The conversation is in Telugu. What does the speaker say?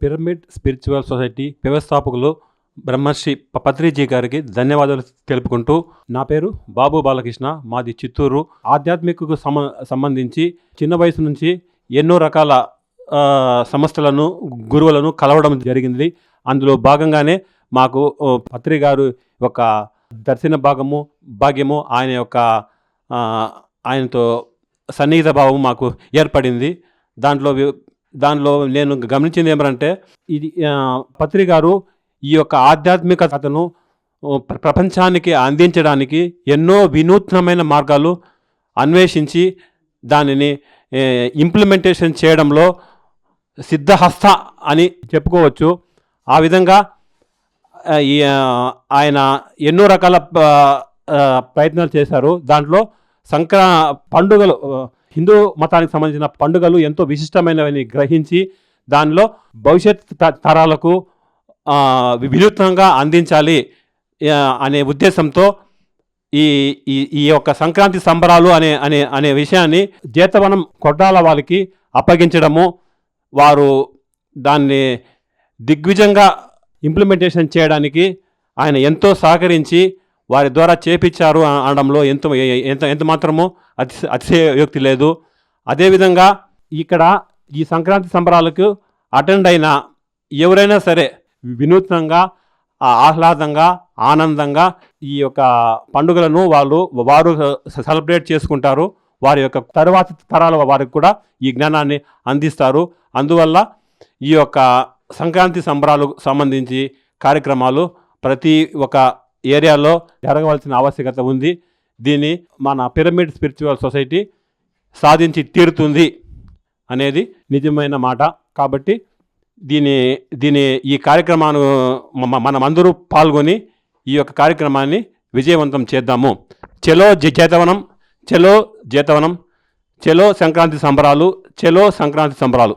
పిరమిడ్ స్పిరిచువల్ సొసైటీ వ్యవస్థాపకులు బ్రహ్మశ్రీ పత్రిజీ గారికి ధన్యవాదాలు తెలుపుకుంటూ, నా పేరు బాబు బాలకృష్ణ, మాది చిత్తూరు. ఆధ్యాత్మికకు సంబంధించి చిన్న వయసు నుంచి ఎన్నో రకాల సంస్థలను, గురువులను కలవడం జరిగింది. అందులో భాగంగానే మాకు పత్రి గారు ఒక దర్శన భాగ్యము ఆయన యొక్క ఆయనతో సన్నిహిత భావం మాకు ఏర్పడింది. దానిలో నేను గమనించింది ఏమంటే, ఇది పత్రి గారు ఈ యొక్క ఆధ్యాత్మికతను ప్రపంచానికి అందించడానికి ఎన్నో వినూత్నమైన మార్గాలు అన్వేషించి దానిని ఇంప్లిమెంటేషన్ చేయడంలో సిద్ధహస్త అని చెప్పుకోవచ్చు. ఆ విధంగా ఆయన ఎన్నో రకాల ప్రయత్నాలు చేశారు. దాంట్లో పండుగలు, హిందూ మతానికి సంబంధించిన పండుగలు ఎంతో విశిష్టమైనవని గ్రహించి దానిలో భవిష్యత్ తరాలకు వినూత్నంగా అందించాలి అనే ఉద్దేశంతో ఈ యొక్క సంక్రాంతి సంబరాలు అనే విషయాన్ని జేతవనం కొట్టాల వాళ్ళకి అప్పగించడము, వారు దాన్ని దిగ్విజంగా ఇంప్లిమెంటేషన్ చేయడానికి ఆయన ఎంతో సహకరించి వారి ద్వారా చేపించారు అనడంలో ఎంత మాత్రమూ అతిశయోక్తి లేదు. అదేవిధంగా ఇక్కడ ఈ సంక్రాంతి సంబరాలకు అటెండ్ అయిన ఎవరైనా సరే వినూత్నంగా, ఆహ్లాదంగా, ఆనందంగా ఈ యొక్క పండుగలను వారు సెలబ్రేట్ చేసుకుంటారు. వారి యొక్క తరువాత తరాల వారికి కూడా ఈ జ్ఞానాన్ని అందిస్తారు. అందువల్ల ఈ యొక్క సంక్రాంతి సంబరాలకు సంబంధించి కార్యక్రమాలు ప్రతి ఒక్క ఏరియాలో జరగవలసిన ఆవశ్యకత ఉంది. దీన్ని మన పిరమిడ్ స్పిరిచువల్ సొసైటీ సాధించి తీరుతుంది అనేది నిజమైన మాట. కాబట్టి ఈ కార్యక్రమాన్ని మనమందరూ పాల్గొని ఈ యొక్క కార్యక్రమాన్ని విజయవంతం చేద్దాము. చలో జేతవనం, చలో జేతవనం, చలో సంక్రాంతి సంబరాలు, చలో సంక్రాంతి సంబరాలు.